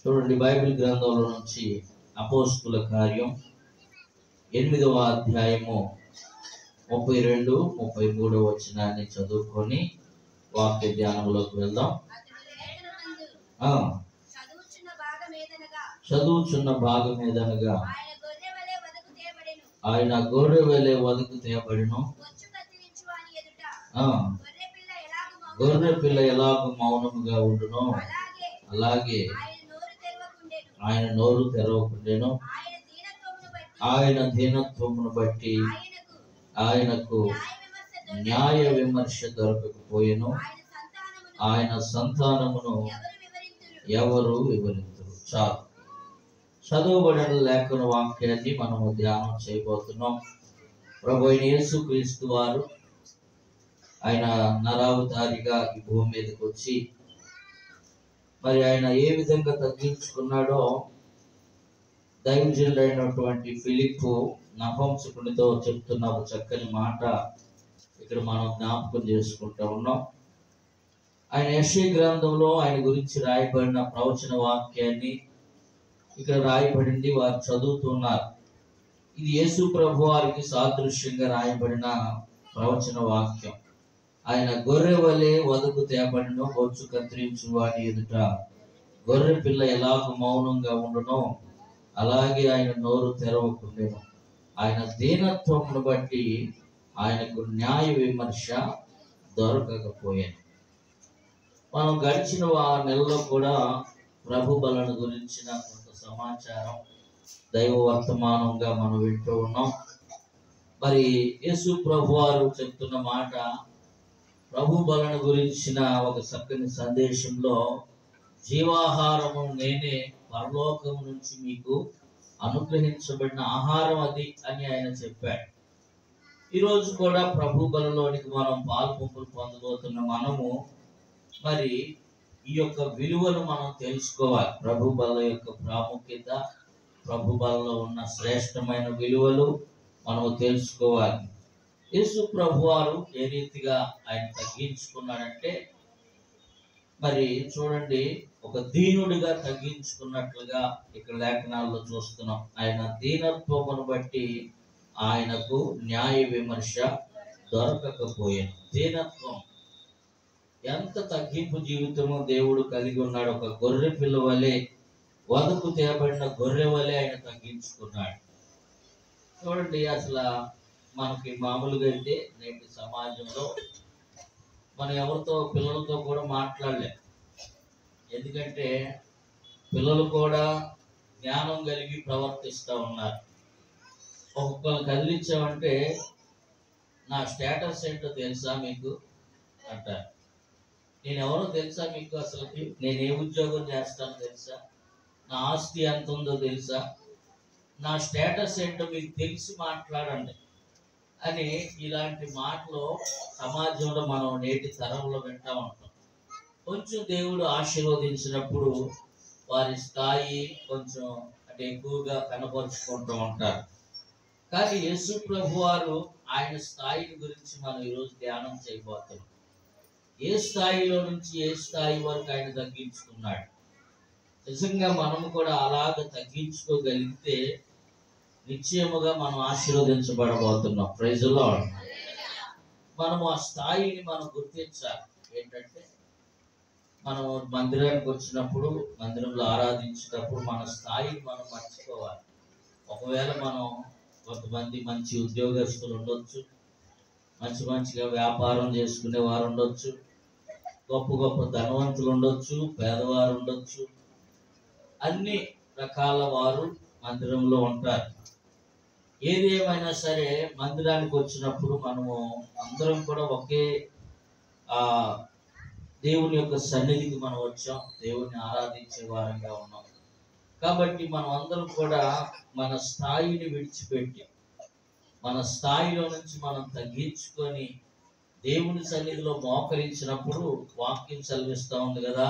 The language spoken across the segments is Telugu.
చూడండి, బైబిల్ గ్రంథంలో నుంచి అపోస్తుల కార్యం 8వ అధ్యాయము 32, 33 వచనాన్ని చదువుకొని వాక్య ధ్యానంలోకి వెళ్దాం. చదువుచున్న భాగమేదనగా ఆయన గొర్రె వలె వదకు తేబడిను. గొర్రె పిల్ల ఎలాగూ మౌనముగా ఉండునో అలాగే ఆయన నోరు తెరవకుండెను. ఆయన దీనత్వమును బట్టి ఆయనకు న్యాయ విమర్శ దొరకకపోయెను. ఆయన సంతానమును ఎవరు వివరింతురు. చాలు. చదువుబడిన లేఖన వాక్యాన్ని మనము ధ్యానం చేయబోతున్నాం. ప్రభువైన యేసుక్రీస్తు వారు ఆయన నరావతారిగా ఈ భూమి మీదకి వచ్చి మరి ఆయన ఏ విధంగా తగ్గించుకున్నాడో దైవజనుడైనటువంటి ఫిలిప్పు నపుంసకునితో చెప్తున్న ఒక చక్కని మాట ఇక్కడ మనం జ్ఞాపకం చేసుకుంటూ ఉన్నాం. ఆయన యెషయా గ్రంథంలో ఆయన గురించి రాయబడిన ప్రవచన వాక్యాన్ని ఇక్కడ రాయబడింది, వారు చదువుతున్నారు. ఇది యేసు ప్రభు వారికి సాదృశ్యంగా రాయబడిన ప్రవచన వాక్యం. ఆయన గొర్రె వలె వదకు తేబడిను, బొచ్చు కత్తిరించు వాడి ఎదుట గొర్రె పిల్ల ఎలాగూ మౌనంగా ఉండునో అలాగే ఆయన నోరు తెరవకుండెను. ఆయన దీనత్వమును బట్టి ఆయనకు న్యాయ విమర్శ దొరకకపోయాను. మనం గడిచిన నెలలో కూడా ప్రభు బలను గురించిన కొంత సమాచారం దైవ వర్తమానంగా మనం వింటూ ఉన్నాం. మరి యేసు ప్రభు వారు చెప్తున్న మాట, ప్రభు బలను గురించిన ఒక చక్కని సందేశంలో, జీవాహారము నేనే, పరలోకం నుంచి మీకు అనుగ్రహించబడిన ఆహారం అది అని ఆయన చెప్పాడు. ఈరోజు కూడా ప్రభు బలలోనికి మనం పాల్పొంపులు పొందబోతున్న మనము మరి ఈ యొక్క విలువను మనం తెలుసుకోవాలి. ప్రభు బల యొక్క ప్రాముఖ్యత, ప్రభు బలలో ఉన్న శ్రేష్టమైన విలువలు మనము తెలుసుకోవాలి. యేసు ప్రభు వారు ఏ రీతిగా ఆయన తగ్గించుకున్నాడంటే, మరి చూడండి, ఒక దీనుడిగా తగ్గించుకున్నట్లుగా ఇక్కడ లేఖనాల్లో చూస్తున్నాం. ఆయన దీనత్వమును బట్టి ఆయనకు న్యాయ విమర్శ దొరకకపోయాను. దీనత్వం, ఎంత తగ్గింపు జీవితము దేవుడు కలిగి ఉన్నాడు. ఒక గొర్రె పిల్ల వలె, వదకు తేబడిన గొర్రె వలె ఆయన తగ్గించుకున్నాడు. చూడండి, అసలు మనకి మామూలుగా అయితే నేటి సమాజంలో మనం ఎవరితో, పిల్లలతో కూడా మాట్లాడలేం. ఎందుకంటే పిల్లలు కూడా జ్ఞానం కలిగి ప్రవర్తిస్తూ ఉన్నారు. ఒక్కొక్కరు కదిలించామంటే నా స్టేటస్ ఏంటో తెలుసా మీకు అంటారు. నేను ఎవరో తెలుసా మీకు, అసలుకి నేను ఏ ఉద్యోగం చేస్తానో తెలుసా, నా ఆస్తి ఎంత ఉందో తెలుసా, నా స్టేటస్ ఏంటో మీకు తెలిసి మాట్లాడండి అని ఇలాంటి మాటలు సమాజంలో మనం నేటి తరంలో వింటూ ఉంటాం. కొంచెం దేవుడు ఆశీర్వదించినప్పుడు వారి స్థాయి కొంచెం అంటే ఎక్కువగా కనపరుచుకుంటూ ఉంటారు. కానీ యేసు ప్రభు వారు ఆయన స్థాయిని గురించి మనం ఈరోజు ధ్యానం చేయబోతున్నాం. ఏ స్థాయిలో నుంచి ఏ స్థాయి వరకు ఆయన తగ్గించుకున్నాడు. నిజంగా మనము కూడా అలాగ తగ్గించుకోగలిగితే నిశ్చయముగా మనం ఆశీర్వదించబడబోతున్నాం. Praise the lord. మనము ఆ స్థాయిని మనం గుర్తించాలి. ఏంటంటే, మనం మందిరానికి వచ్చినప్పుడు, మందిరంలో ఆరాధించినప్పుడు మన స్థాయిని మనం మర్చిపోవాలి. ఒకవేళ మనం కొంతమంది మంచి ఉద్యోగస్తులు ఉండొచ్చు, మంచిగా వ్యాపారం చేసుకునే వారు ఉండొచ్చు, గొప్ప ధనవంతులు ఉండొచ్చు, పేదవారు ఉండొచ్చు, అన్ని రకాల వారు మందిరంలో ఉంటారు. ఏది ఏమైనా సరే మందిరానికి వచ్చినప్పుడు మనము అందరం కూడా ఒకే దేవుని యొక్క సన్నిధికి మనం వచ్చాం, దేవుని ఆరాధించే వారంగా ఉన్నాం. కాబట్టి మనం అందరం కూడా మన స్థాయిని విడిచిపెట్టి, మన స్థాయిలో నుంచి మనం తగ్గించుకొని దేవుని సన్నిధిలో మోకరించినప్పుడు వాక్యం సెలవిస్తూ ఉంది కదా,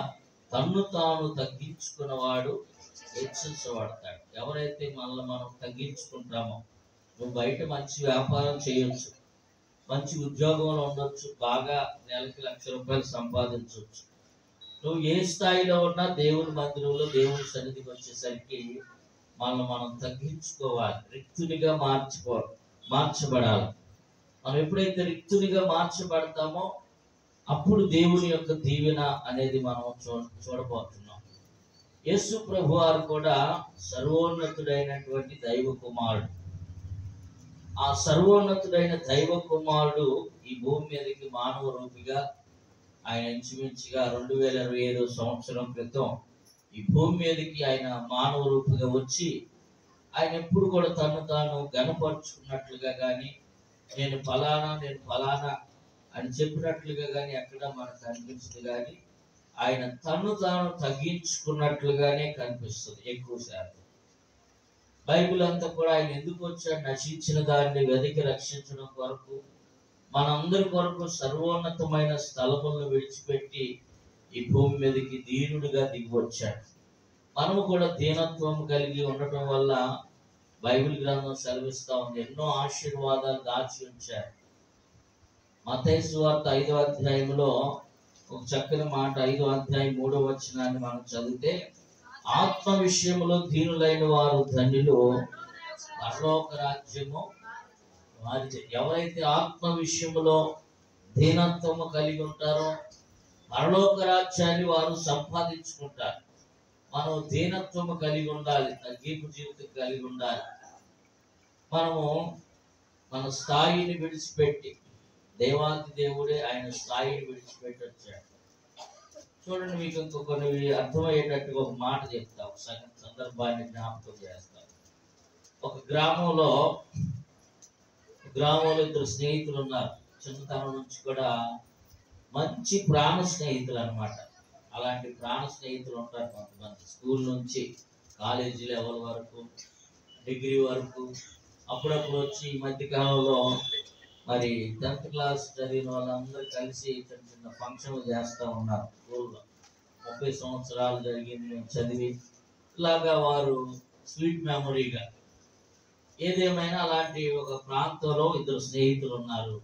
తన్ను తాను తగ్గించుకున్నవాడు హెచ్చించబడతాడు. ఎవరైతే మనల్ని మనం తగ్గించుకుంటామో, నువ్వు బయట మంచి వ్యాపారం చేయొచ్చు, మంచి ఉద్యోగంలో ఉండొచ్చు, బాగా నెలకి 1,00,000 రూపాయలు సంపాదించవచ్చు, నువ్వు ఏ స్థాయిలో ఉన్నా దేవుని మందిరంలో దేవుని సన్నిధికి వచ్చేసరికి మనం తగ్గించుకోవాలి, రిక్తునిగా మార్చబడాలి. మనం ఎప్పుడైతే రిక్తునిగా మార్చబడతామో అప్పుడు దేవుని యొక్క దీవెన అనేది మనం చూడబోతున్నాం. యేసు ప్రభు వారు కూడా సర్వోన్నతుడైనటువంటి దైవ కుమారుడు. ఆ సర్వోన్నతుడైన దైవ కుమారుడు ఈ భూమి మీదకి మానవ రూపిగా ఆయన ఇంచుమించుగా 2025 సంవత్సరం క్రితం ఈ భూమి మీదకి ఆయన మానవ రూపిగా వచ్చి ఆయన ఎప్పుడు కూడా తను తాను గనపరుచుకున్నట్లుగా కానీ నేను ఫలానా అని చెప్పినట్లుగా కానీ ఎక్కడ మనకు కనిపించదు. కానీ ఆయన తను తాను తగ్గించుకున్నట్లుగానే కనిపిస్తుంది ఎక్కువ శాతం. బైబిల్ అంతా కూడా ఆయన ఎందుకు వచ్చాడు? నశించిన దాన్ని వెతికి రక్షించడం కొరకు, మనందరి కొరకు సర్వోన్నతమైన స్థలములను విడిచిపెట్టి ఈ భూమి మీదకి దీనుడిగా దిగి వచ్చాడు. మనము కూడా దీనత్వం కలిగి ఉండటం వల్ల బైబిల్ గ్రంథం సెలవిస్తా ఉంది, ఎన్నో ఆశీర్వాదాలు దాచి ఉంచారు. మత్తయి సువార్త 5వ అధ్యాయంలో ఒక చక్కని మాట, 5వ అధ్యాయం 3వ వచనాన్ని మనం చదివితే, ఆత్మ విషయంలో దీనులైన వారు ధన్యులు, పరలోక రాజ్యము వారిదే. ఎవరైతే ఆత్మ విషయంలో దీనత్వము కలిగి ఉంటారో పరలోక రాజ్యాన్ని వారు సంపాదించుకుంటారు. మనం దీనత్వము కలిగి ఉండాలి, తగ్గింపు జీవితం కలిగి ఉండాలి. మనము మన స్థాయిని విడిచిపెట్టి, దేవాది దేవుడే ఆయన స్థాయిని విడిచిపెట్టి వచ్చాడు. చూడండి, మీకు ఇంకో కొన్ని అర్థమయ్యేటట్టుగా ఒక మాట చెప్తా, ఒక సందర్భాన్ని జ్ఞాపకం చేస్తాను. ఒక గ్రామంలో ఇద్దరు స్నేహితులు ఉన్నారు. చిన్నతనం నుంచి కూడా మంచి ప్రాణ స్నేహితులు అన్నమాట. అలాంటి ప్రాణ స్నేహితులు ఉంటారు కొంతమంది, స్కూల్ నుంచి కాలేజీ లెవెల్ వరకు, డిగ్రీ వరకు. అప్పుడప్పుడు వచ్చి ఈ మధ్య కాలంలో మరి 10th క్లాస్ చదివిన వాళ్ళందరూ కలిసి చిన్న చిన్న ఫంక్షన్లు చేస్తూ ఉన్నారు స్కూల్లో. 30 సంవత్సరాలు జరిగింది చదివి, ఇలాగా వారు స్వీట్ మెమొరీగా. ఏదేమైనా అలాంటి ఒక ప్రాంతంలో ఇద్దరు స్నేహితులు ఉన్నారు.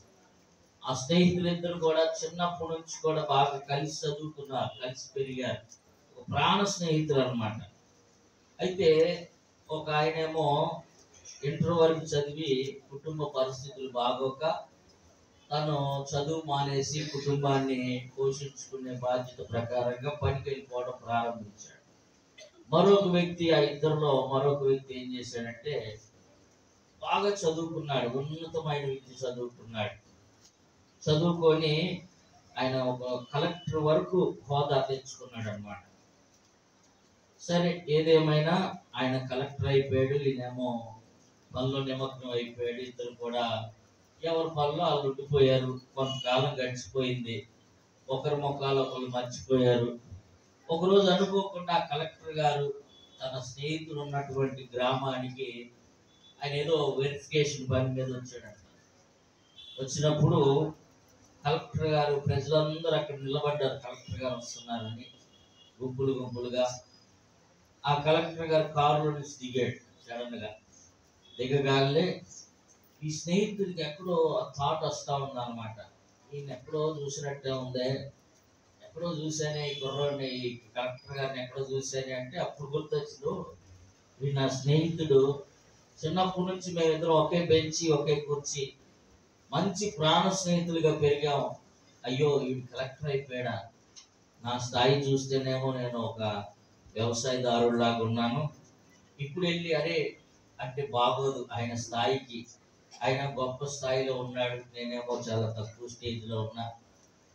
ఆ స్నేహితులిద్దరు కూడా చిన్నప్పటి నుంచి కూడా బాగా కలిసి చదువుకున్నారు, కలిసి పెరిగారు, ఒక ప్రాణ స్నేహితులు అన్నమాట. అయితే ఒక ఆయనేమో ఇంటర్ వరకు చదివి కుటుంబ పరిస్థితులు బాగోక తను చదువు మానేసి కుటుంబాన్ని పోషించుకునే బాధ్యత ప్రకారంగా పనికి వెళ్ళిపోవడం ప్రారంభించాడు. మరొక వ్యక్తి, ఆ ఇద్దరిలో మరొక వ్యక్తి ఏం చేశాడంటే బాగా చదువుకున్నాడు, ఉన్నతమైన విద్య చదువుకొని ఆయన ఒక కలెక్టర్ వరకు హోదా తెచ్చుకున్నాడు అన్నమాట. సరే, ఏదేమైనా ఆయన కలెక్టర్ అయిపోయాడు, ఈయనేమో పనిలో నిమగ్నం అయిపోయాడు. ఇద్దరు కూడా ఎవరి పనిలో వాళ్ళు ఉండిపోయారు. కొంతకాలం గడిచిపోయింది, ఒకరి ముఖాలు ఒకరు మర్చిపోయారు. ఒకరోజు అనుకోకుండా ఆ కలెక్టర్ గారు తన స్నేహితులు ఉన్నటువంటి గ్రామానికి ఆయన ఏదో వెరిఫికేషన్ పని మీద వచ్చాడంట. వచ్చినప్పుడు కలెక్టర్ గారు, ప్రజలందరూ అక్కడ నిలబడ్డారు, కలెక్టర్ గారు వస్తున్నారని గుంపులుగా. ఆ కలెక్టర్ గారు కారులో నుంచి దిగాడు. సడన్గా దిగగానే ఈ స్నేహితుడికి ఎక్కడో థాట్ వస్తూ ఉందన్నమాట, ఈయన ఎక్కడో చూసినట్టే ఉందే, ఎక్కడో చూసానే ఈ కుర్రోడిని, ఈ కలెక్టర్ గారిని ఎక్కడో చూసానే అంటే అప్పుడు గుర్తొచ్చిండు, ఈ నా స్నేహితుడు, చిన్నప్పటి నుంచి మేమిద్దరం ఒకే బెంచి ఒకే కుర్చీ, మంచి ప్రాణ స్నేహితులుగా పెరిగాము. అయ్యో వీడు కలెక్టర్ అయిపోయాడా, నా స్థాయి చూస్తేనేమో నేను ఒక వ్యవసాయదారులాగా ఉన్నాను, ఇప్పుడు వెళ్ళి అరే అంటే బాగోదు, ఆయన స్థాయికి, ఆయన గొప్ప స్థాయిలో ఉన్నాడు, నేనేమో చాలా తక్కువ స్టేజ్లో ఉన్నా,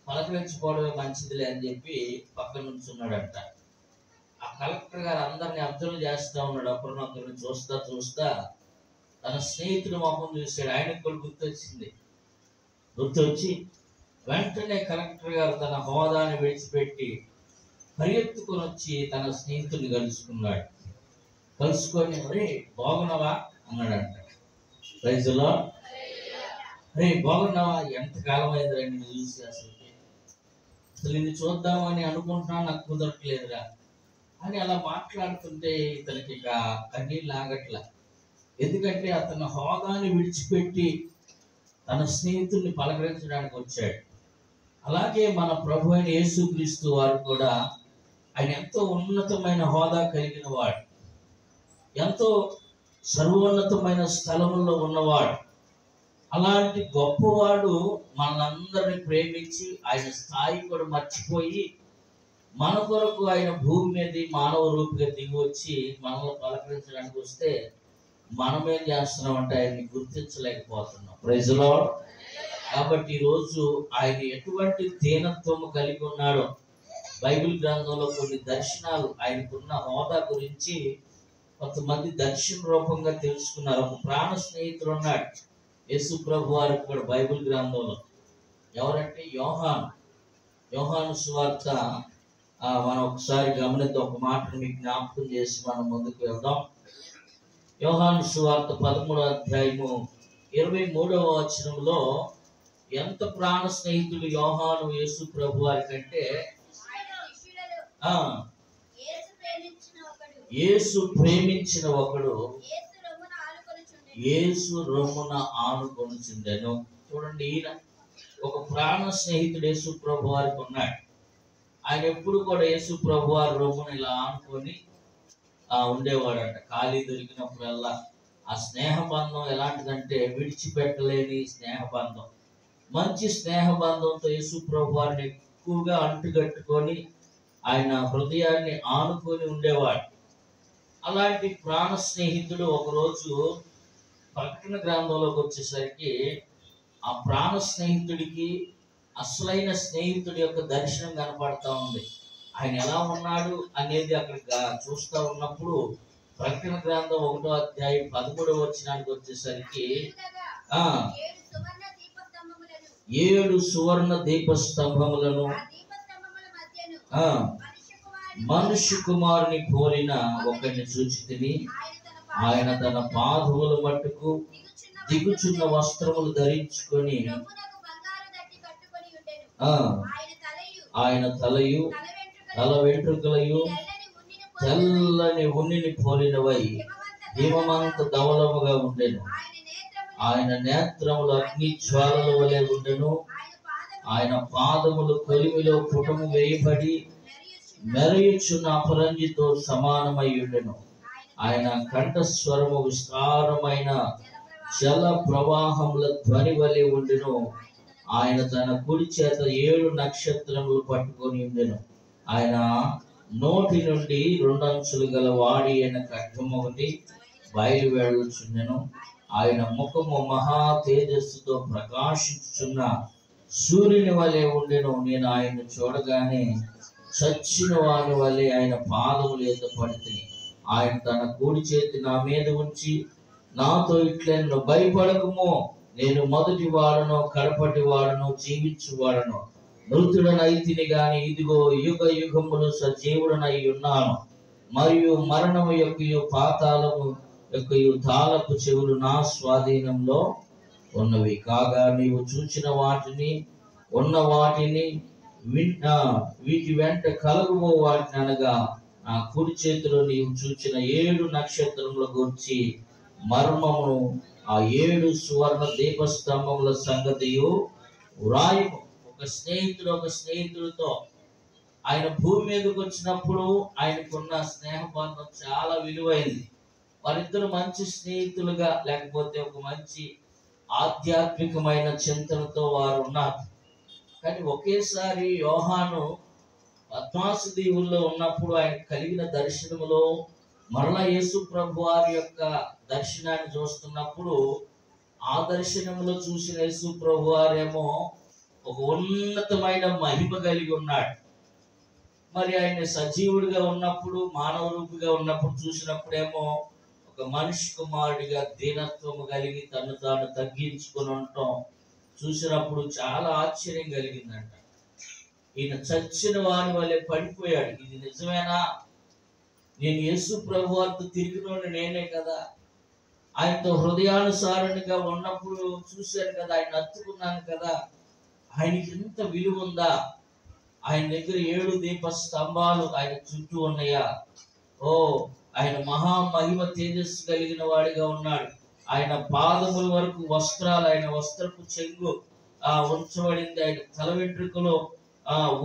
పలకరించుకోవడమే మంచిదిలే అని చెప్పి పక్కన నుంచి ఉన్నాడంట. ఆ కలెక్టర్ గారు అందరిని అబ్జర్వ్ చేస్తూ ఉన్నాడు. ఒకరినొకరిని చూస్తా తన స్నేహితుడు మొహం చూశాడు. ఆయనకు కూడా గుర్తొచ్చి వెంటనే కలెక్టర్ గారు తన హోదాని విడిచిపెట్టి పరిగెత్తుకొని వచ్చి తన స్నేహితుడిని కలుసుకొని అరే బాగున్నావా అన్నాడంట. ప్రైజ్లో అరే బాగున్నావా, ఎంతకాలం అయిందిరా నిన్ను చూసి, అసలు నిన్ను చూద్దామని అనుకుంటున్నా, నాకు కుదరట్లేదురా అని అలా మాట్లాడుతుంటే ఇతనికి ఇక కన్నీళ్ళు ఆగట్లా. ఎందుకంటే అతను హోదాని విడిచిపెట్టి తన స్నేహితుడిని పలకరించడానికి వచ్చాడు. అలాగే మన ప్రభు అయిన యేసుక్రీస్తు వారు కూడా ఆయన ఎంతో ఉన్నతమైన హోదా కలిగిన వాడు, ఎంతో సర్వోన్నతమైన స్థలములో ఉన్నవాడు. అలాంటి గొప్పవాడు మనందరిని ప్రేమించి ఆయన స్థాయి కూడా మర్చిపోయి మన కొరకు ఆయన భూమి మీద మానవ రూపుగా దిగి వచ్చి మనల్ని పలకరించడానికి వస్తే మనం ఏం చేస్తున్నాం అంటే ఆయన్ని గుర్తించలేకపోతున్నాం. Praise lord. కాబట్టి ఈరోజు ఆయన ఎటువంటి దీనత్వము కలిగి ఉన్నాడో బైబిల్ గ్రంథంలో కొన్ని దర్శనాలు, ఆయనకున్న హోదా గురించి కొంతమంది దర్శన రూపంగా తెలుసుకున్నారు. ఒక ప్రాణ స్నేహితుడు ఉన్నాడు యేసు ప్రభు వారికి కూడా బైబిల్ గ్రంథంలో. ఎవరంటే యోహాను సువార్త. మనం ఒకసారి గమనిద్దాం. ఒక మాటను మీకు జ్ఞాపకం చేసి మనం ముందుకు వెళ్దాం. యోహాను సువార్త 13వ అధ్యాయము 23వ వచనంలో ఎంత ప్రాణ స్నేహితుడు యోహాను యేసు ప్రభు వారి కంటే, యేసు ప్రేమించిన ఒకడు యేసు రొమ్మున ఆనుకొనుచుండెను. చూడండి, ఈయన ఒక ప్రాణ స్నేహితుడు యేసు ప్రభు వారికి ఉన్నాడు. ఆయన ఎప్పుడు కూడా యేసు ప్రభు వారి రొమ్మున ఇలా ఆనుకొని ఉండేవాడంట. ఖాళీ దొరికినప్పుడల్లా. ఆ స్నేహ బంధం ఎలాంటిదంటే విడిచిపెట్టలేని స్నేహ బంధం. మంచి స్నేహ బంధంతో యేసు ప్రభు వారిని ఎక్కువగా అంటుగట్టుకొని ఆయన హృదయాన్ని ఆనుకొని ఉండేవాడు. అలాంటి ప్రాణ స్నేహితుడు ఒకరోజు ప్రకటన గ్రంథంలోకి వచ్చేసరికి ఆ ప్రాణ స్నేహితుడికి అసలైన స్నేహితుడి యొక్క దర్శనం కనపడతా ఉంది. ఆయన ఎలా ఉన్నాడు అనేది అక్కడ చూస్తూ ఉన్నప్పుడు ప్రకటన గ్రంథం 1వ అధ్యాయం 13వ వచనానికి వచ్చేసరికి 7 సువర్ణ దీపస్తంభములను మనుష్య కుమారుని పోలిన ఒకరిని చూచితిని. ఆయన తన పాదముల మట్టుకు దిగుచున్న వస్త్రములు ధరించుకొని ఆయన తలయు తల వెంట్రుకలయు తెల్లని ఉన్నిని పోలినవై హిమమంత ధవలముగా ఉండెను. ఆయన నేత్రములు అగ్ని జ్వాలల వలె ఉండెను. ఆయన పాదములు కొలిమిలో పుటము వేయబడి మెరయుచున్న అపరంజితో సమానమై ఉండెను. ఆయన కంఠస్వరము విస్తారమైన జల ప్రవాహముల ధ్వని వలె ఉండెను. ఆయన తన కుడి చేత 7 నక్షత్రములు పట్టుకొని ఉండెను. ఆయన నోటి నుండి 2 అంచులు గల వాడి అయిన ఖడ్గము ఒకటి బయలువెళ్ళుచుండెను. ఆయన ముఖము మహా తేజస్సుతో ప్రకాశించుచున్న సూర్యుని వలె ఉండెను. నేను ఆయన్ని చూడగానే చచ్చిన వాని వలె ఆయన పాదములు ఎద్ద పడితిని. ఆయన తన కుడి చేతి నా మీద ఉంచి నాతో ఇట్లెన్ను, భయపడకుము, నేను మొదటి వాడను కడపటి వాడను జీవించువాడను. మృతుడనైతిని గాని ఇదిగో యుగ యుగములు సజీవుడనై ఉన్నాను. మరియు మరణము యొక్క పాతాళము యొక్క తాళపు చెవులు నా స్వాధీనంలో ఉన్నవి. కాగా నీవు చూచిన వాటిని ఉన్న వాటిని వీటి వెంట కలుగుబో వాటిని అనగా నా కుడి చేతిలో నీవు చూచిన 7 నక్షత్రముల గురించి మర్మమును ఆ 7 సువర్ణ దీపస్తంభముల సంగతియు వ్రాయము. ఒక స్నేహితుడితో ఆయన భూమి మీదకి వచ్చినప్పుడు ఆయనకున్న స్నేహ బంధం చాలా విలువైంది. వారిద్దరు మంచి స్నేహితులుగా, లేకపోతే ఒక మంచి ఆధ్యాత్మికమైన చింతనతో వారు ఉన్నారు. కానీ ఒకేసారి యోహాను పద్మాసు దీవుల్లో ఉన్నప్పుడు ఆయన కలిగిన దర్శనములో మరలా యేసు ప్రభు వారి యొక్క దర్శనాన్ని చూస్తున్నప్పుడు ఆ దర్శనంలో చూసిన యేసు ప్రభు వారేమో ఒక ఉన్నతమైన మహిమ కలిగి ఉన్నాడు. మరి ఆయన సజీవుడిగా ఉన్నప్పుడు, మానవ రూపిగా ఉన్నప్పుడు చూసినప్పుడేమో ఒక మనిషి కుమారుడిగా దీనత్వము కలిగి తను తాను తగ్గించుకొని ఉండటం చూసినప్పుడు చాలా ఆశ్చర్యం కలిగిందంట. ఈయన చచ్చిన వాని వల్లే పడిపోయాడు. ఇది నిజమేనా? నేను యేసు ప్రభు వారితో తిరిగినోడు నేనే కదా, ఆయనతో హృదయానుసారునిగా ఉన్నప్పుడు చూశాను కదా, ఆయన హత్తుకున్నాను కదా, ఆయనకి ఎంత విలువ ఉందా? ఆయన దగ్గర 7 దీప స్తంభాలు ఆయన చుట్టూ ఉన్నాయా? ఓ, ఆయన మహామహిమ తేజస్సు కలిగిన వాడిగా ఉన్నాడు. ఆయన పాదముల వరకు వస్త్రాలు, ఆయన వస్త్రపు చెంగు ఉంచబడింది. ఆయన తల వెంట్రుకలు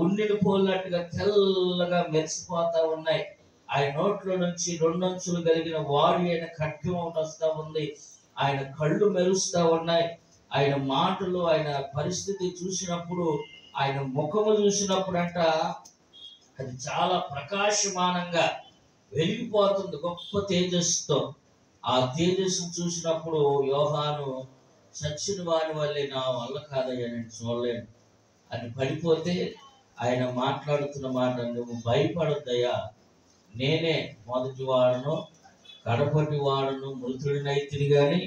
ఉన్నిని పోలినట్టుగా తెల్లగా మెరిసిపోతా ఉన్నాయి. ఆయన నోట్లో నుంచి రెండంచులు కలిగిన వాడి అయిన ఖడ్గం ఒకటి వస్తా ఉంది. ఆయన కళ్ళు మెరుస్తా ఉన్నాయి. ఆయన మాటలు, ఆయన పరిస్థితి చూసినప్పుడు, ఆయన ముఖము చూసినప్పుడు అంట అది చాలా ప్రకాశమానంగా వెలిగిపోతుంది గొప్ప తేజస్సుతో. ఆ తేజస్సు చూసినప్పుడు యోహాను చచ్చిన వాని వల్లే, నా వల్ల కాదయ్యా నేను చూడలేను అని పడిపోతే, ఆయన మాట్లాడుతున్న మాట, నువ్వు భయపడొద్దయ్యా, నేనే మొదటి వాడును కడపటి వాడును, మృతుడినైతిని గాని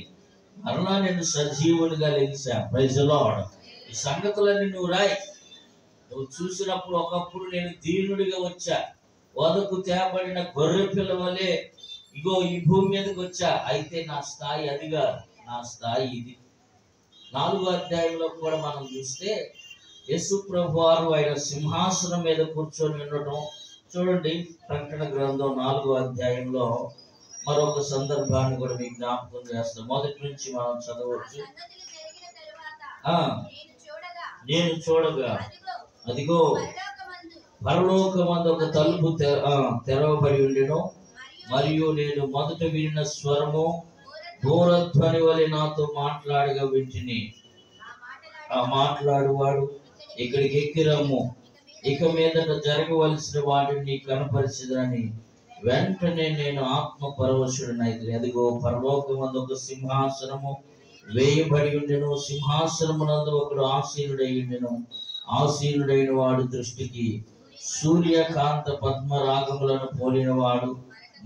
మరలా నేను సజీవునిగా లెగిసా. Praise the Lord. ఈ సంగతులన్నీ నువ్వు రాయి. నువ్వు చూసినప్పుడు, ఒకప్పుడు నేను దీనుడిగా వచ్చా, వదకు తేబడిన గొర్రె పిల్ల వలె ఇగో ఈ భూమి మీదకి వచ్చా. అయితే నా స్థాయి అది కాదు, నా స్థాయి ఇది. 4వ అధ్యాయంలో కూడా మనం చూస్తే యేసు ప్రభు వారు ఆయన సింహాసనం మీద కూర్చొని ఉండటం చూడండి. ప్రకటన గ్రంథం 4వ అధ్యాయంలో మరొక సందర్భాన్ని కూడా మీకు జ్ఞాపకం చేస్తాం. మొదటి నుంచి మనం చదవచ్చు. నేను చూడగా అదిగో పరలోకమందు ఒక తలుపు తెరవబడి ఉండెను. మరియు నేను మొదట వినిన స్వరము దూరధ్వని వలె నాతో మాట్లాడగా వింటిని. ఆ మాట్లాడువాడు, ఇక్కడికి ఎక్కిరమ్ము, ఇక మీదట జరగవలసిన వాటిని నీకు కనపరిచిదని. వెంటనే నేను ఆత్మ పరవశుడనైతే, అదిగో పరలోకమందు ఒక సింహాసనము వేయబడి ఉండెను. సింహాసనమునందు ఒకడు ఆసీనుడై ఉండెను. ఆసీనుడైన వాడు దృష్టికి సూర్యకాంత పద్మరాగములను పోలినవాడు,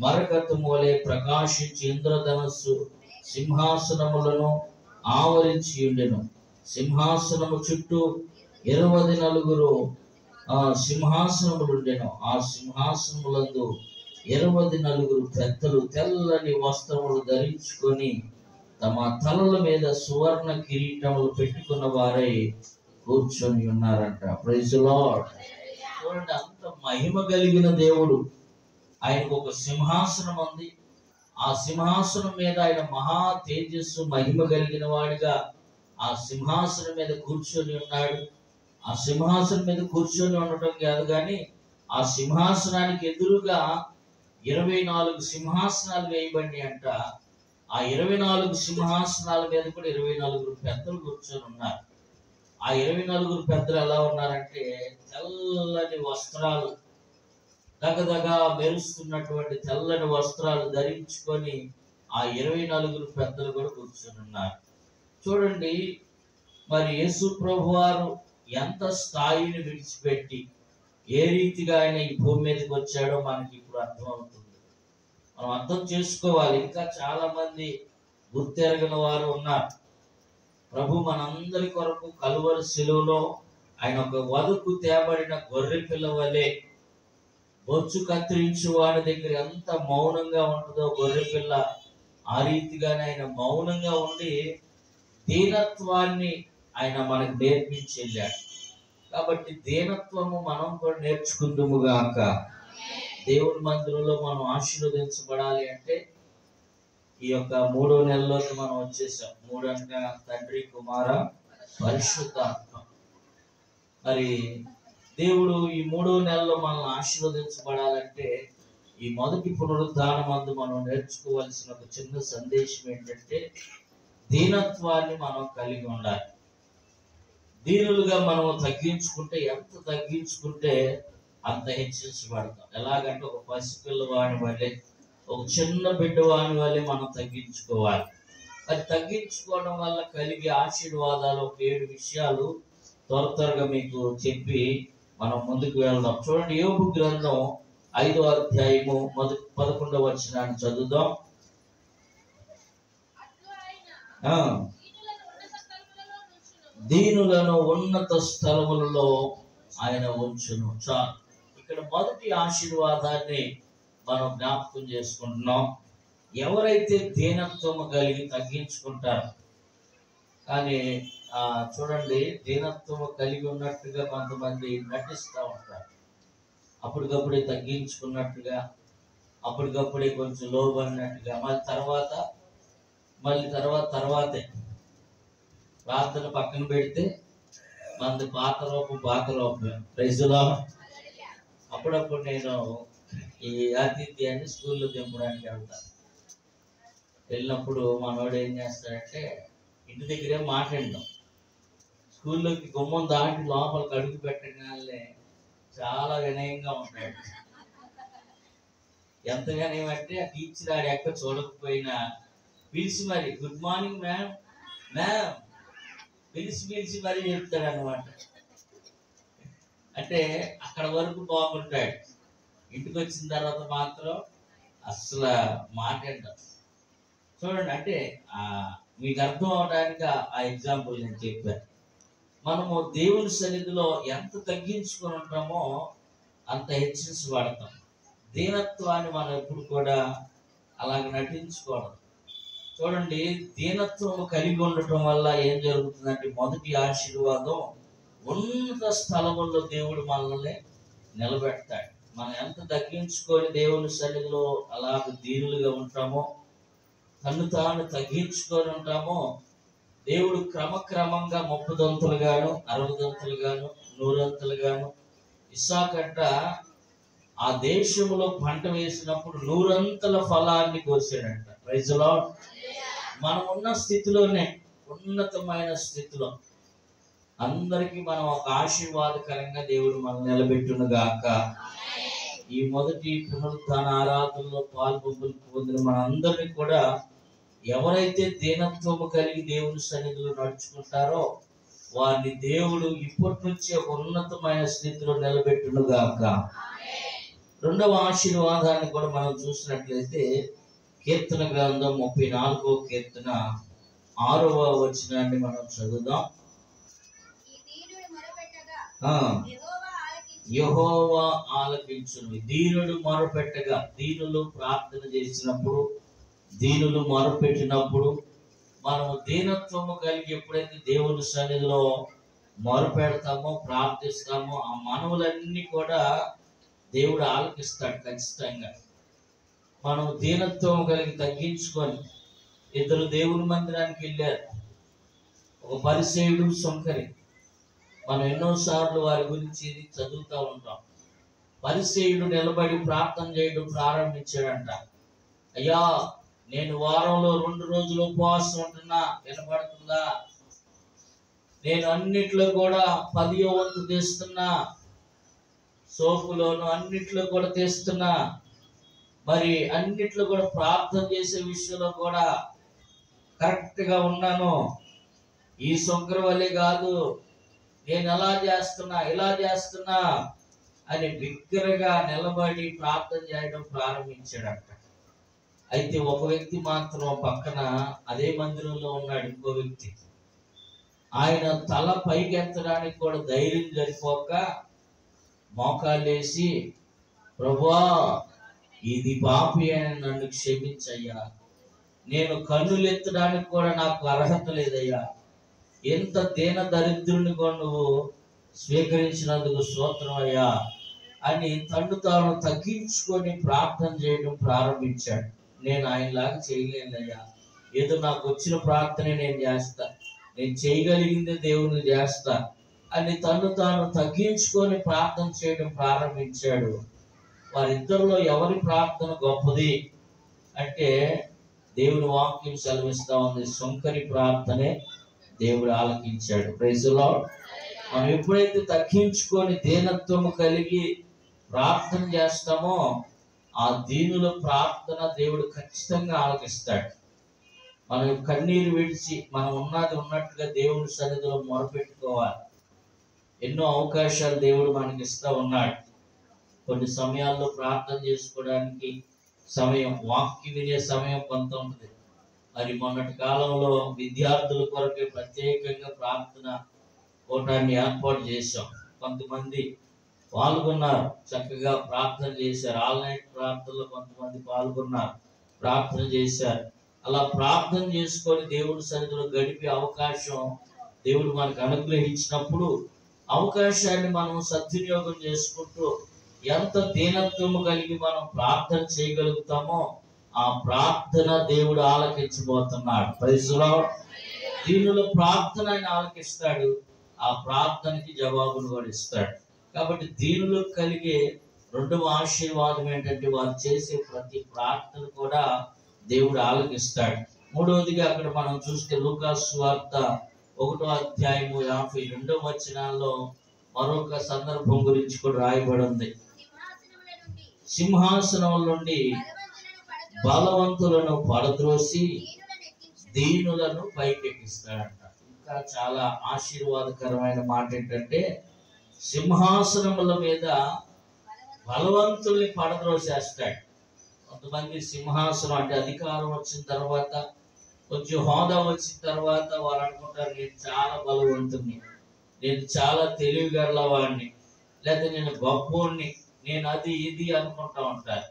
మరకతము వలె ప్రకాశించి ఇంద్రధనస్సు సింహాసనములను ఆవరించి ఉండెను. సింహాసనము చుట్టూ 24 సింహాసనములుండెను. ఆ సింహాసనములందు 24 పెద్దలు తెల్లని వస్త్రములు ధరించుకొని తమ తలల మీద సువర్ణ కిరీటములు పెట్టుకున్న వారై కూర్చొని ఉన్నారంట. Praise the Lord. చూడండి, అంత మహిమ కలిగిన దేవుడు. ఆయనకు ఒక సింహాసనం ఉంది. ఆ సింహాసనం మీద ఆయన మహా తేజస్సు మహిమ కలిగిన వాడిగా ఆ సింహాసనం మీద కూర్చొని ఉన్నాడు. ఆ సింహాసనం మీద కూర్చొని ఉండటం కాదు కానీ, ఆ సింహాసనానికి ఎదురుగా 24 సింహాసనాలు వేయబడి అంట. ఆ 24 సింహాసనాల మీద కూడా 24 పెద్దలు కూర్చొని ఉన్నారు. ఆ 24 పెద్దలు ఎలా ఉన్నారంటే, తెల్లని వస్త్రాలు, దగదగా మెరుస్తున్నటువంటి తెల్లని వస్త్రాలు ధరించుకొని ఆ 24 పెద్దలు కూడా కూర్చొని ఉన్నారు. చూడండి, మరి యేసు ప్రభు వారు ఎంత స్థాయిని విడిచిపెట్టి ఏ రీతిగా ఆయన ఈ భూమి మీదకి వచ్చాడో మనకి ఇప్పుడు అర్థమవుతుంది. మనం అర్థం చేసుకోవాలి. ఇంకా చాలా మంది గుర్తెరగని వారు ఉన్నారు. ప్రభు మనందరి కొరకు కలువరి శిలువలో ఆయన ఒక వధకు తేబడిన గొర్రె పిల్ల వలె, బొచ్చు కత్తిరించు వాడి దగ్గర ఎంత మౌనంగా ఉంటుందో గొర్రె పిల్ల, ఆ రీతిగానే ఆయన మౌనంగా ఉండి దీనత్వాన్ని ఆయన మనకు నేర్పించి వెళ్ళాడు. కాబట్టి దీనత్వము మనం కూడా నేర్చుకుందుము గాక. దేవుని మందిరంలో మనం ఆశీర్వదించబడాలి అంటే ఈ యొక్క 3వ నెలలోకి మనం వచ్చేసాం. 3 అంటే తండ్రి, కుమార, పరిశుద్ధాత్మ. మరి దేవుడు ఈ 3వ నెలలో మనం ఆశీర్వదించబడాలంటే ఈ మొదటి పునరుద్ధానమందు మనం నేర్చుకోవాల్సిన ఒక చిన్న సందేశం ఏంటంటే, దీనత్వాన్ని మనం కలిగి ఉండాలి. దీనులుగా మనం తగ్గించుకుంటే, ఎంత తగ్గించుకుంటే అంత హెచ్చించబడతాం. ఎలాగంటే ఒక పసిపిల్లవాని వల్లే, ఒక చిన్న బిడ్డవాని వల్లే మనం తగ్గించుకోవాలి. అది తగ్గించుకోవడం వల్ల కలిగే ఆశీర్వాదాలు ఒక 7 విషయాలు త్వరగా మీకు చెప్పి మనం ముందుకు వెళ్దాం. చూడండి, యోబు గ్రంథం 5వ అధ్యాయము 11వ వచనాన్ని చదువుదాం. దీనులను ఉన్నత స్థలములలో ఆయన ఉంచును. చాలు. ఇక్కడ మొదటి ఆశీర్వాదాన్ని మనం జ్ఞాపకం చేసుకుంటున్నాం. ఎవరైతే దీనత్వము కలిగి తగ్గించుకుంటారు, కానీ చూడండి, దీనత్వము కలిగి ఉన్నట్టుగా కొంతమంది నటిస్తూ ఉంటారు. అప్పటికప్పుడే తగ్గించుకున్నట్టుగా, అప్పటికప్పుడే కొంచెం లోబడినట్టుగా, మళ్ళీ తర్వాతే ప్రార్థన పక్కన పెడితే మనది పాత రూపం ప్రైజులో. అప్పుడప్పుడు నేను ఈ ఆతిథ్యాన్ని స్కూల్లో దింపడానికి వెళ్తాను. వెళ్ళినప్పుడు మనోడు ఏం చేస్తాడంటే ఇంటి దగ్గరే మాట్లాడడం, స్కూల్లోకి గుమ్మం దాటి లోపలికి అడుగు పెట్టగానే చాలా వినయంగా ఉంటాడు. ఎంత వినయం అంటే ఆ టీచర్ ఆడి ఎక్క చూడకపోయినా పిలిచి మరి గుడ్ మార్నింగ్ మ్యామ్ మ్యామ్ పిలిచి మరీ చెప్తాడు అనమాట. అంటే అక్కడ వరకు బాగుంటాడు, ఇంటికి వచ్చిన తర్వాత మాత్రం అసలు మాట్లాడతాం. చూడండి, అంటే మీకు అర్థం అవడానికి ఆ ఎగ్జాంపుల్ నేను చెప్పాను. మనము దేవుని సన్నిధిలో ఎంత తగ్గించుకొని ఉంటామో అంత హెచ్చించబడతాం. దీనత్వాన్ని మనం ఎప్పుడు కూడా అలాగ నటించుకోవడం. చూడండి, దీనత్వం కలిగి ఉండటం వల్ల ఏం జరుగుతుందంటే మొదటి ఆశీర్వాదం, ఉన్నత స్థలముల్లో దేవుడు మనల్ని నిలబెడతాడు. మనం ఎంత తగ్గించుకొని దేవుని సన్నిధిలో అలాగ దీనులుగా ఉంటామో, తను తాను తగ్గించుకొని ఉంటామో, దేవుడు క్రమక్రమంగా 30 దంతులుగాను 60 దంతులుగాను 100 దంతులుగాను ఇస్సాకంట ఆ దేశంలో పంట వేసినప్పుడు 100 ఫలాన్ని కోసాడంట. Praise the lord. మనం ఉన్న స్థితిలోనే, ఉన్నతమైన స్థితిలో అందరికీ మనం ఒక ఆశీర్వాదకరంగా దేవుడు మనం నిలబెట్టును గాక. ఈ మొదటి పునరుత్థాన ఆరాధనలో పొందిన మనందరినీ కూడా ఎవరైతే దీనత్వము కలిగి దేవుని సన్నిధిలో నడుచుకుంటారో వారిని దేవుడు ఇప్పటి నుంచి ఒక ఉన్నతమైన స్థితిలో నిలబెట్టును గాక. రెండవ ఆశీర్వాదాన్ని కూడా మనం చూసినట్లయితే కీర్తన గ్రంథం 34వ కీర్తన 6వ వచనాన్ని మనం చదువుదాం. యెహోవా ఆలకించును. దీనుడు మొరపెట్టగా, దీనులు ప్రార్థన చేసినప్పుడు, దీనులు మొరపెట్టినప్పుడు, మనము దీనత్వము కలిగి ఎప్పుడైతే దేవుని సన్నిధిలో మొరపెడతామో, ప్రార్థిస్తామో, ఆ మనవులన్నీ కూడా దేవుడు ఆలకిస్తాడు ఖచ్చితంగా. మనం దీనత్వం కలిగి తగ్గించుకొని, ఇద్దరు దేవుని మందిరానికి వెళ్ళారు, ఒక పరిసేయుడు, సుంకరి. మనం ఎన్నోసార్లు వారి గురించి చదువుతూ ఉంటాం. పరిసేయుడు నిలబడి ప్రార్థన చేయడం ప్రారంభించాడంట. అయ్యా, నేను వారంలో 2 రోజులు ఉపవాసం ఉంటున్నా, వినపడుతుందా? నేను అన్నిట్లో కూడా 10వ వంతు తీస్తున్నా, సోపులోను అన్నిట్లో కూడా తీస్తున్నా, మరి అన్నిట్లో కూడా ప్రార్థన చేసే విషయంలో కూడా కరెక్ట్గా ఉన్నాను. ఈ శుక్ర వల్లే కాదు, నేను ఎలా చేస్తున్నా, ఇలా చేస్తున్నా అని బిగ్గరగా నిలబడి ప్రార్థన చేయడం ప్రారంభించాడంట. అయితే ఒక వ్యక్తి మాత్రం పక్కన అదే మందిరంలో ఉన్నాడు, ఇంకో వ్యక్తి. ఆయన తల పైకెత్తడానికి కూడా ధైర్యం సరిపోక మోకాళ్ళేసి, ప్రభువా ఇది పాపి అని నన్ను క్షమించయ్యా, నేను కన్నులు ఎత్తడానికి కూడా నాకు అర్హత లేదయ్యా, ఎంత దీన దరిద్రుని కూడా నువ్వు స్వీకరించినందుకు స్తోత్రం అయ్యా అని తను తాను తగ్గించుకొని ప్రార్థన చేయడం ప్రారంభించాడు. నేను ఆయనలాగా చేయలేనయ్యా, ఏదో నాకు వచ్చిన ప్రార్థనే నేను చేస్తా, నేను చేయగలిగిందే దేవుని చేస్తా అని తను తాను తగ్గించుకొని ప్రార్థన చేయడం ప్రారంభించాడు. వారిద్దరిలో ఎవరి ప్రార్థన గొప్పది అంటే దేవుని వాక్యం సెలవిస్తా ఉంది, సుంకరి ప్రార్థనే దేవుడు ఆలకించాడు. Praise the lord. మనం ఎప్పుడైతే తగ్గించుకొని దీనత్వము కలిగి ప్రార్థన చేస్తామో ఆ దీనుల ప్రార్థన దేవుడు ఖచ్చితంగా ఆలకిస్తాడు. మనం కన్నీరు విడిచి మనం ఉన్నది ఉన్నట్టుగా దేవుని సన్నిధిలో మొరపెట్టుకోవాలి. ఎన్నో అవకాశాలు దేవుడు మనకి ఇస్తూ ఉన్నాడు. కొన్ని సమయాల్లో ప్రార్థన చేసుకోవడానికి సమయం, వాక్యం వినే సమయం కొంత ఉంటుంది. మరి మొన్నటి కాలంలో విద్యార్థుల కొరకు ప్రత్యేకంగా ప్రార్థన కూటాన్ని ఏర్పాటు చేశాం. కొంతమంది పాల్గొన్నారు, చక్కగా ప్రార్థన చేశారు. ఆన్లైన్ ప్రార్థనలో కొంతమంది పాల్గొన్నారు, ప్రార్థన చేశారు. అలా ప్రార్థన చేసుకొని దేవుడి సన్నిధిలో గడిపే అవకాశం దేవుడు మనకు అనుగ్రహించినప్పుడు అవకాశాన్ని మనం సద్వినియోగం చేసుకుంటూ ఎంత దీనత్వము కలిగి మనం ప్రార్థన చేయగలుగుతామో ఆ ప్రార్థన దేవుడు ఆలకించబోతున్నాడు. Praise the lord. దీనుల ప్రార్థన ఆయన ఆలకిస్తాడు. ఆ ప్రార్థనకి జవాబును కూడా ఇస్తాడు. కాబట్టి దీనులకు కలిగే రెండవ ఆశీర్వాదం ఏంటంటే వారు చేసే ప్రతి ప్రార్థన కూడా దేవుడు ఆలకిస్తాడు. మూడవదిగా అక్కడ మనం చూస్తే లూకాసు సువార్త 1వ అధ్యాయము 52వ వచనాల్లో మరొక సందర్భం గురించి కూడా రాయబడి ఉంది. సింహాసనం నుండి బలవంతులను పడద్రోసి దీనులను పైకెక్కిస్తాడంట. ఇంకా చాలా ఆశీర్వాదకరమైన మాట ఏంటంటే సింహాసనముల మీద బలవంతుల్ని పడద్రోసేస్తాడు. కొంతమంది సింహాసనం అంటే అధికారం వచ్చిన తర్వాత, కొంచెం హోదా వచ్చిన తర్వాత వారు అనుకుంటారు నేను చాలా బలవంతుని, నేను చాలా తెలివిగలవాడిని, లేదా నేను గొప్పోడిని, నేను అది ఇది అనుకుంటా ఉంటారు.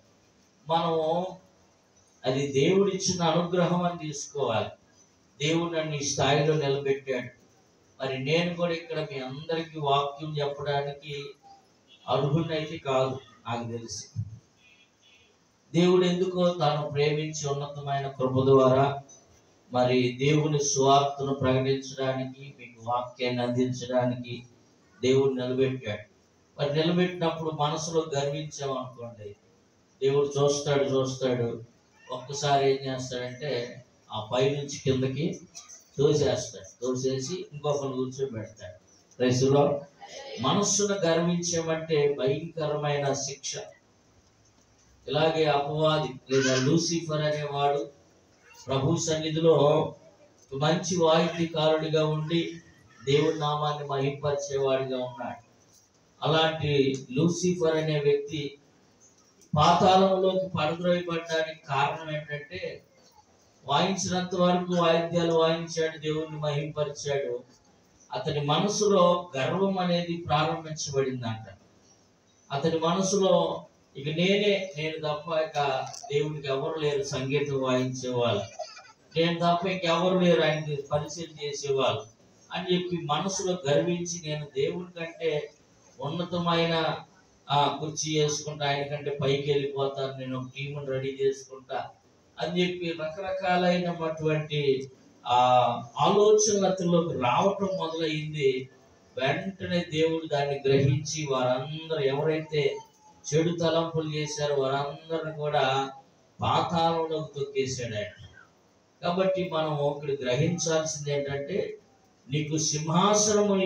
మనము అది దేవుడిచ్చిన అనుగ్రహం అని తీసుకోవాలి. దేవుడు నన్ను ఈ స్థాయిలో నిలబెట్టాడు. మరి నేను కూడా ఇక్కడ మీ అందరికీ వాక్యం చెప్పడానికి అర్హునైతే కాదు నాకు తెలిసి. దేవుడు ఎందుకో తాను ప్రేమించి ఉన్నతమైన కృప ద్వారా మరి దేవుని సువార్తను ప్రకటించడానికి, మీకు వాక్యాన్ని అందించడానికి దేవుడు నిలబెట్టాడు. మరి నిలబెట్టినప్పుడు మనసులో గర్వించామనుకోండి, దేవుడు చూస్తాడు ఒక్కసారి ఏం చేస్తాడంటే ఆ పై నుంచి కిందకి తోసేసి ఇంకొకరు కూర్చోబెడతాడు. రైసులో మనస్సును గర్వించామంటే భయంకరమైన శిక్ష. ఇలాగే అపవాది లేదా లూసిఫర్ అనేవాడు ప్రభు సన్నిధిలో మంచి వాయిద్యకారుడిగా ఉండి దేవుని నామాన్ని మహింపరిచేవాడిగా ఉన్నాడు. అలాంటి లూసిఫర్ అనే వ్యక్తి పాతాళంలోకి పడద్రోయబడడానికి కారణం ఏంటంటే వాయించినంత వరకు వాయిద్యాలు వాయించాడు, దేవుణ్ణి మహింపరిచాడు. అతని మనసులో గర్వం అనేది ప్రారంభించబడిందంట. అతని మనసులో ఇక నేను తప్ప ఇక దేవుడికి ఎవరు లేరు సంగీతం వాయించేవాళ్ళు, నేను తప్ప ఇంకెవరు లేరు ఆయనకి పరిచయం చేసేవాళ్ళు అని చెప్పి మనసులో గర్వించి నేను దేవుడి కంటే ఉన్నతమైన కుర్చీ చేసుకుంటా, ఆయన కంటే పైకి వెళ్ళిపోతాను, నేను టీమును రెడీ చేసుకుంటా అని చెప్పి రకరకాలైనటువంటి ఆలోచనలలోకి రావటం మొదలైంది. వెంటనే దేవుడు దాన్ని గ్రహించి వారందరూ ఎవరైతే చెడు తలంపులు చేశారో వారందరిని కూడా పాతాళంలోకి తొక్కేశాడు ఆయన. కాబట్టి మనం ఒకటి గ్రహించాల్సింది ఏంటంటే, నీకు సింహాసనము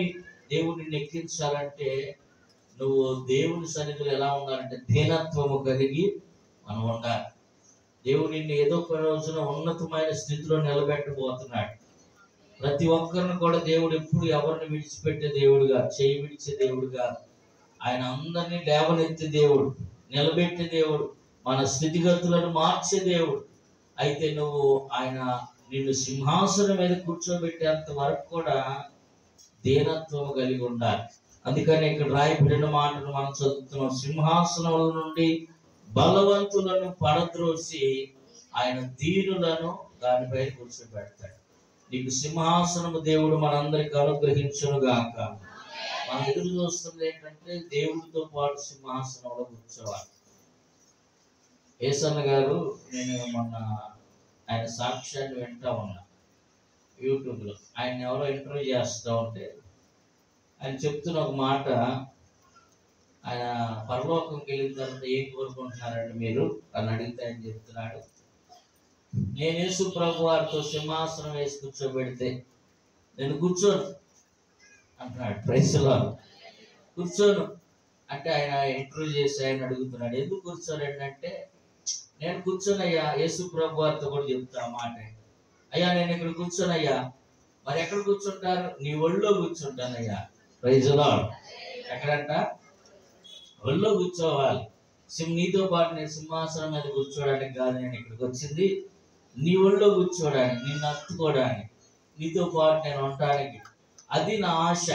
దేవుడిని ఎక్కించాలంటే నువ్వు దేవుని సన్నిధిలో ఎలా ఉండాలంటే దీనత్వము కలిగి మనం ఉండాలి. దేవుడు నిన్ను ఏదో ఒక రోజున ఉన్నతమైన స్థితిలో నిలబెట్టబోతున్నాడు. ప్రతి ఒక్కరిని కూడా దేవుడు ఎప్పుడు ఎవరిని విడిచిపెట్టే దేవుడుగా, చేయి విడిచే దేవుడుగా, ఆయన అందరినీ లేవనెత్తే దేవుడు, నిలబెట్టే దేవుడు, మన స్థితిగతులను మార్చే దేవుడు. అయితే నువ్వు ఆయన నిన్ను సింహాసనం మీద కూర్చోబెట్టేంత వరకు కూడా దీనత్వం కలిగి ఉండాలి. అందుకని ఇక్కడ రాయబడిన మాటను మనం చదువుతున్నాం. సింహాసనం నుండి బలవంతులను పడద్రోసి ఆయన దీనులను దానిపై కూర్చోబెడతాడు. నీకు సింహాసనము దేవుడు మనందరికి అనుగ్రహించును గాక. మనం ఎదురు చూస్తుంది ఏంటంటే దేవుడితో పాటు సింహాసనంలో కూర్చోవాలి. ఏసన్న గారు, నేను మొన్న ఆయన సాక్ష్యాన్ని వింటా ఉన్నా యూట్యూబ్లో. ఆయన ఎవరో ఇంటర్వ్యూ చేస్తూ ఉంటే ఆయన చెప్తున్న ఒక మాట, ఆయన పరలోకంకి వెళ్ళిన తర్వాత ఏం కోరుకుంటున్నారండి మీరు అని అడిగితే ఆయన చెప్తున్నాడు, నేను యేసు ప్రభు వారితో సింహాసనం వేసి కూర్చోబెడితే నేను కూర్చోను అంటున్నాడు. ప్రైస్లో కూర్చోను అంటే ఆయన ఇంటర్వ్యూ చేసి ఆయన అడుగుతున్నాడు, ఎందుకు కూర్చోనండి అంటే, నేను కూర్చోనయ్యా, యేసు ప్రభు వారితో కూడా చెప్తా మాట, అయ్యా నేను ఇక్కడ కూర్చోనయ్యా. మరి ఎక్కడ కూర్చుంటారు? నీ ఒళ్ళో కూర్చుంటానయ్యా. ప్రైజ్లో ఎక్కడంట? ఒళ్ళో కూర్చోవాలి. నీతో పాటు నేను సింహాసనం మీద కూర్చోడానికి కాదు నేను ఇక్కడికి వచ్చింది, నీ ఒళ్ళో కూర్చోడానికి, నిన్ను హత్తుకోవడానికి, నీతో పాటు నేను ఉండడానికి, అది నా ఆశ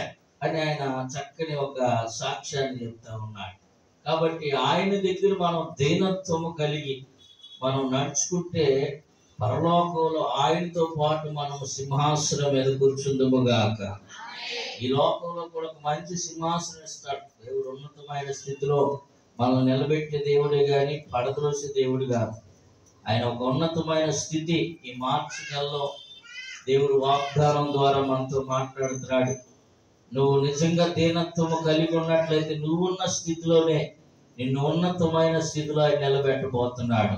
అని ఆయన చక్కని ఒక సాక్ష్యాన్ని చెప్తా ఉన్నాడు. కాబట్టి ఆయన దగ్గర మనం దీనత్వము కలిగి మనం నడుచుకుంటే పరలోకంలో ఆయనతో పాటు మనము సింహాసనం మీద కూర్చుందుము గాక. ఈ లోకంలో కూడా ఒక మంచి సింహాసనం ఇస్తాడు దేవుడు. ఉన్నతమైన స్థితిలో మనల్ని నిలబెట్టే దేవుడే గాని పడద్రోసే దేవుడు కాదు. ఆయన ఒక ఉన్నతమైన స్థితి ఈ మార్చి నెలలో దేవుడు వాగ్దానం ద్వారా మనతో మాట్లాడుతున్నాడు. నువ్వు నిజంగా దీనత్వము కలిగి ఉన్నట్లయితే నువ్వున్న స్థితిలోనే నిన్ను ఉన్నతమైన స్థితిలో ఆయన నిలబెట్టబోతున్నాడు.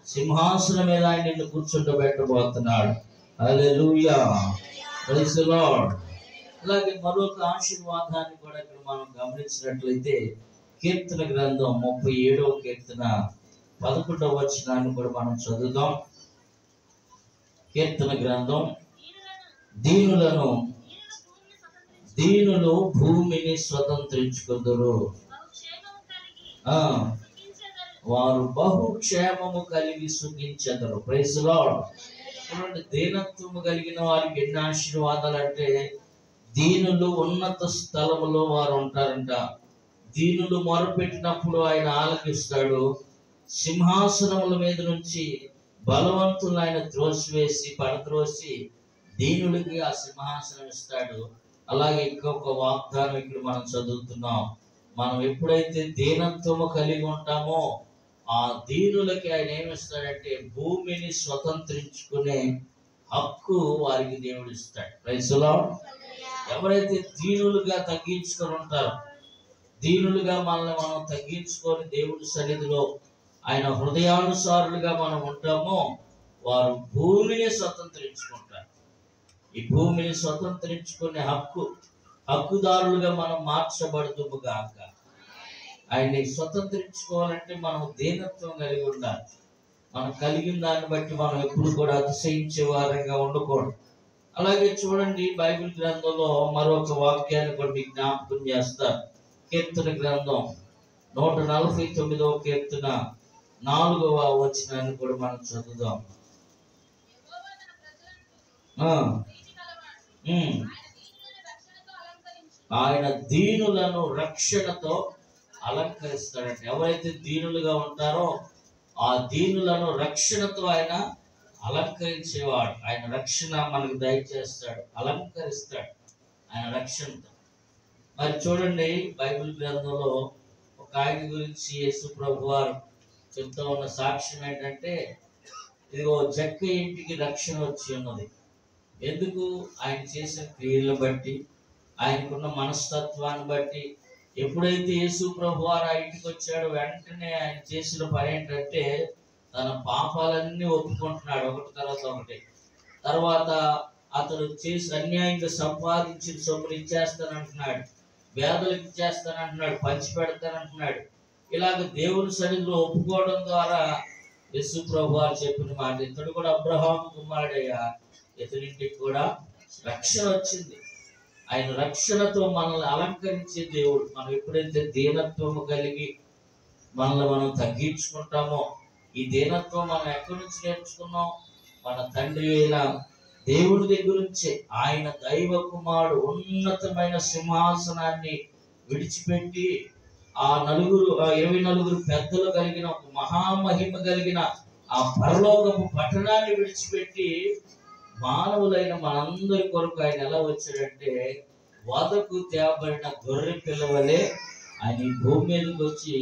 సింహాసనం మీద ఆయన నిన్ను కూర్చుండబెట్టబోతున్నాడు. హల్లెలూయా, ప్రైజ్ ది లార్డ్. అలాగే మరొక ఆశీర్వాదాన్ని కూడా ఇక్కడ మనం గమనించినట్లయితే కీర్తన గ్రంథం 37వ కీర్తన 11వ వచనాన్ని కూడా మనం చదువుదాం. కీర్తన గ్రంథం, దీనులు భూమిని స్వతంత్రించుకుందరు, వారు బహుక్షేమము కలిగి సుఖించెదరు. Praise the Lord. దీనత్వము కలిగిన వారికి ఎన్ని ఆశీర్వాదాలు అంటే, దీనులు ఉన్నత స్థలములో వారు ఉంటారంట. దీనులు మొరపెట్టినప్పుడు ఆయన ఆలకిస్తాడు. సింహాసనముల మీద నుంచి బలవంతులు ఆయన త్రోసివేసి పడద్రోసి దీనులకి ఆ సింహాసనం ఇస్తాడు. అలాగే ఇంకొక వాగ్దానం ఇక్కడ మనం చదువుతున్నాం. మనం ఎప్పుడైతే దీనత్వము కలిగి ఉంటామో ఆ దీనులకి ఆయన ఏమిస్తాడంటే భూమిని స్వతంత్రించుకునే హక్కు వారికి దేవుడు ఇస్తాడు. Praise the Lord. ఎవరైతే దీనులుగా తగ్గించుకొని ఉంటారో, దీనులుగా మనల్ని మనం తగ్గించుకొని దేవుడి సన్నిధిలో ఆయన హృదయానుసారులుగా మనం ఉంటామో వారు భూమిని స్వతంత్రించుకుంటారు. ఈ భూమిని స్వతంత్రించుకునే హక్కుదారులుగా మనం మార్చబడుతుము గాక. ఆయన్ని స్వతంత్రించుకోవాలంటే మనం దీనత్వం కలిగి ఉండాలి. మనం కలిగిన దాన్ని బట్టి మనం ఎప్పుడు కూడా అతిశయించే వారంగా ఉండకూడదు. అలాగే చూడండి, బైబిల్ గ్రంథంలో మరొక వాక్యాన్ని కూడా మీకు జ్ఞాపకం చేస్తారు. కీర్తన గ్రంథం 149వ కీర్తన 4వ వచనాన్ని కూడా మనం చదువుదాం. ఆయన దీనులను రక్షణతో అలంకరిస్తాడంటే, ఎవరైతే దీనులుగా ఉంటారో ఆ దీనులను రక్షణతో ఆయన అలంకరించేవాడు. ఆయన రక్షణ మనకు దయచేస్తాడు, అలంకరిస్తాడు ఆయన రక్షణతో. మరి చూడండి, బైబిల్ గ్రంథంలో ఒక ఆయన గురించి యేసు ప్రభు వారు చెప్తా ఉన్న సాక్ష్యం ఏంటంటే, ఇదిగో జక్క ఇంటికి రక్షణ వచ్చి ఉన్నది. ఎందుకు? ఆయన చేసిన క్రియలను బట్టి, ఆయనకున్న మనస్తత్వాన్ని బట్టి. ఎప్పుడైతే యేసు ప్రభు వారు ఆ ఇంటికి వచ్చాడో వెంటనే ఆయన చేసిన పని ఏంటంటే తన పాపాలన్నీ ఒప్పుకుంటున్నాడు, ఒకటి తర్వాత ఒకటి. తర్వాత అతడు చేసి అన్యాయంగా సంపాదించిన సొమ్ములు ఇచ్చేస్తానంటున్నాడు, పేదలకు ఇచ్చేస్తానంటున్నాడు, పంచి పెడతానంటున్నాడు. ఇలాగ దేవుని సన్నిధిలో ఒప్పుకోవడం ద్వారా యేసు ప్రభు వారు చెప్పిన మాట, ఇతడు కూడా అబ్రహాము కుమారుడయ్యా, ఇతనింటికి కూడా రక్షణ వచ్చింది. ఆయన రక్షణతో మనల్ని అలంకరించే దేవుడు. మనం ఎప్పుడైతే దీనత్వము కలిగి మనల్ని మనం తగ్గించుకుంటామో, ఈ దీనత్వం మనం ఎక్కడి నుంచి నేర్చుకున్నాం? మన తండ్రి అయిన దేవుడి దగ్గర నుంచే. ఆయన దైవ కుమారుడు ఉన్నతమైన సింహాసనాన్ని విడిచిపెట్టి ఆ 24 పెద్దలు కలిగిన ఒక మహామహిమ కలిగిన ఆ పరలోకపు పట్టణాన్ని విడిచిపెట్టి మానవులైన మనందరి కొరకు ఆయన ఎలా వచ్చాడంటే వదకు తేబడిన గొర్రె పిల్లవలే ఆయన ఈ భూమి మీదకి వచ్చి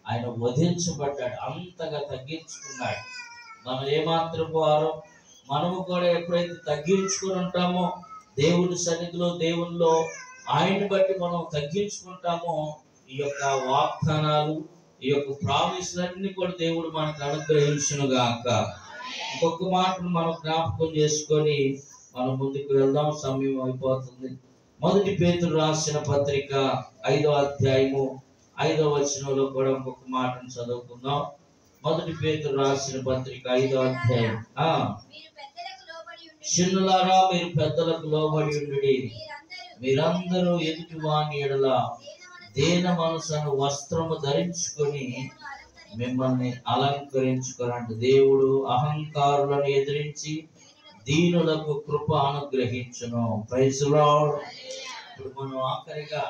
ఆయన వధించబడ్డాడు. అంతగా తగ్గించుకున్నాడు. మనం ఏమాత్రం వారో మనము కూడా ఎప్పుడైతే తగ్గించుకుని ఉంటామో దేవుని సన్నిధిలో, దేవునిలో ఆయన్ని బట్టి మనం తగ్గించుకుంటామో ఈ యొక్క వాగ్దానాలు, ఈ యొక్క ప్రామిస్లన్నీ కూడా దేవుడు మనకు అనుగ్రహించును గాక. ఇంకొక మాటను మనం జ్ఞాపకం చేసుకొని మనం ముందుకు వెళ్దాం, సమయం అయిపోతుంది. 1 పేతురు రాసిన పత్రిక 5వ అధ్యాయము 5వ వచనంలో కూడా ఇంకొక మాటను చదువుకుందాం. 1 పేతురు రాసిన పత్రిక 5వ అధ్యాయం. చిన్నలారా, మీరు పెద్దలకు లోబడి ఉండుడి. మీరందరూ ఎదుటి వాని ఎడల దీన మనసును వస్త్రము ధరించుకొని మిమ్మల్ని అలంకరించుకోనంటే దేవుడు అహంకారులను ఎదిరించి దీనులకు కృప అనుగ్రహించును. Praise the Lord. ఇప్పుడు మనం ఆఖరిగా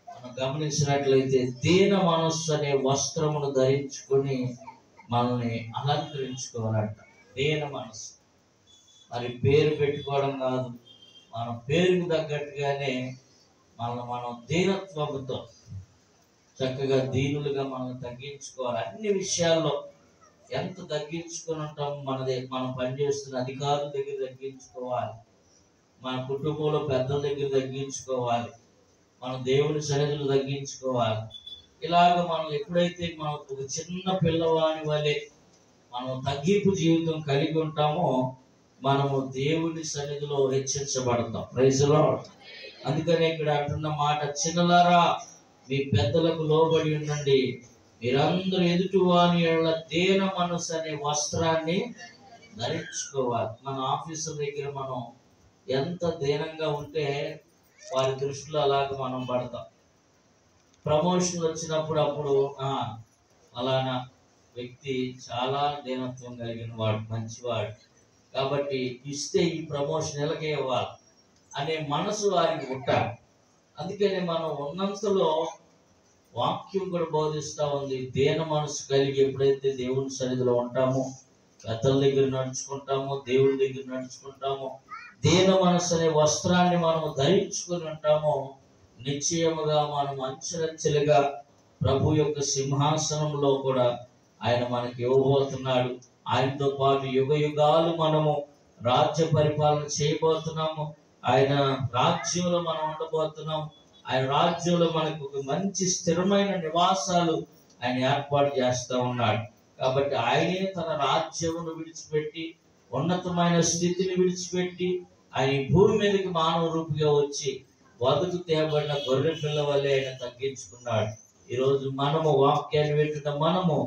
మనం గమనించినట్లయితే దీన మనస్సు అనే వస్త్రమును ధరించుకొని మనల్ని అలంకరించుకోవాలంట. దీన మనస్సు మరి పేరు పెట్టుకోవడం కాదు, మన పేరుకు తగ్గట్టుగానే మనం దీనత్వంతో చక్కగా దీనులుగా మనం తగ్గించుకోవాలి. అన్ని విషయాల్లో ఎంత తగ్గించుకొని ఉంటాం, మనం పనిచేస్తున్న అధికారుల దగ్గర తగ్గించుకోవాలి, మన కుటుంబంలో పెద్దల దగ్గర తగ్గించుకోవాలి, మనం దేవుని సన్నిధిలో తగ్గించుకోవాలి. ఇలాగ మనం ఎప్పుడైతే మనం ఒక చిన్న పిల్లవాని వలె మనం తగ్గింపు జీవితం కలిగి ఉంటామో మనము దేవుని సన్నిధిలో హెచ్చరించబడతాం. Praise the lord. అందుకనే ఇక్కడ అంటున్న మాట, చిన్నలారా మీ పెద్దలకు లోబడి ఉండండి, మీరందరూ ఎదుటి వాని యెడల దీన మనసు అనే వస్త్రాన్ని ధరించుకోవాలి. మన ఆఫీసుల దగ్గర మనం ఎంత దీనంగా ఉంటే వారి దృష్టిలో అలాగ మనం పడతాం. ప్రమోషన్ వచ్చినప్పుడు అప్పుడు అలానా వ్యక్తి చాలా దీనత్వం కలిగిన వాడు, మంచివాడు, కాబట్టి ఇస్తే ఈ ప్రమోషన్ ఎలాగే ఇవ్వాలి అనే మనసు వారికి పుట్టాలి. అందుకని మనం ఉన్నంతలో వాక్యం కూడా బోధిస్తూ ఉంది, దీన మనసు కలిగి ఎప్పుడైతే దేవుని సన్నిధిలో ఉంటామో, పెద్దల దగ్గర నడుచుకుంటామో, దేవుడి దగ్గర నడుచుకుంటామో, దీన మనసు అనే వస్త్రాన్ని మనం ధరించుకుని ఉంటామో, నిశ్చయముగా మనం అంచెలంచెలుగా ప్రభు యొక్క సింహాసనంలో కూడా ఆయన మనకి ఇవ్వబోతున్నాడు. ఆయనతో పాటు యుగ యుగాలు మనము రాజ్య పరిపాలన చేయబోతున్నాము. ఆయన రాజ్యంలో మనం ఉండబోతున్నాం. ఆయన రాజ్యంలో మనకు ఒక మంచి స్థిరమైన నివాసాలు ఆయన ఏర్పాటు చేస్తూ ఉన్నాడు. కాబట్టి ఆయనే తన రాజ్యమును విడిచిపెట్టి, ఉన్నతమైన స్థితిని విడిచిపెట్టి ఆయన భూమి మీదకి మానవ రూపిగా వచ్చి వదకు తేబడిన గొర్రె పిల్ల వల్లే ఆయన తగ్గించుకున్నాడు. ఈరోజు మనము వాక్యాన్ని వింటున్న మనము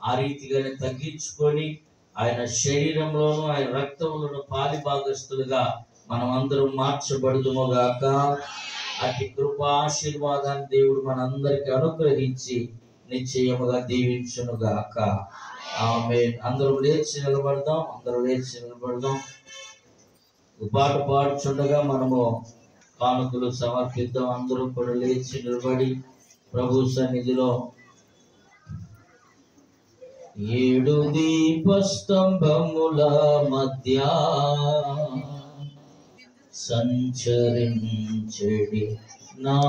ఆ రీతిగానే తగ్గించుకొని ఆయన శరీరంలోను ఆయన రక్తంలోను పాలి భాగస్తులుగా మనం అందరం మార్చబడుదుముగాక. అతి కృప ఆశీర్వాదాన్ని దేవుడు మనందరికి అనుగ్రహించి నిశ్చయముగా దీవించునుగాక. ఆమేన్. అందరూ లేచి నిలబడదాం. పాట పాడుచుండగా మనము కానుకలు సమర్పిద్దాం. అందరూ కూడా లేచి నిలబడి ప్రభు సన్నిధిలో 7 దీపస్తంభముల మధ్య సంచరించెడి నా